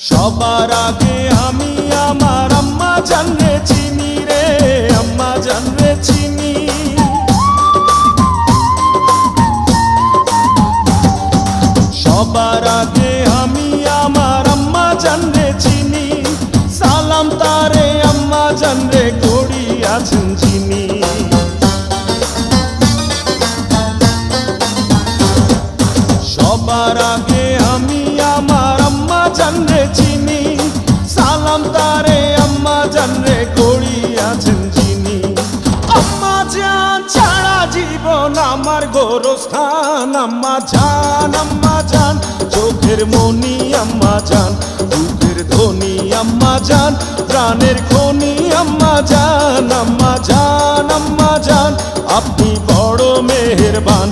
সবার আগে আমি আমার আম্মা জানরে চিনি রে, আম্মা জানরে চিনি। সবার আগে আমি আমার আম্মা জানরে চিনি, সালাম তারে আম্মা জানরে করিয়াছেন চিনি। সবার আগে আমি আমার আম্মা জানরে চিনি, সালাম তারে আম্মা জানরে করিয়াছেন চিনি। আম্মা জান ছাড়া জীবন আমার গোরস্থান, আম্মা জান চোখের মনি আম্মা জান, দুধের ধনী আম্মা জান, প্রাণের খনি আম্মা জান। আম্মা জান আপনি বড় মেহেরবান,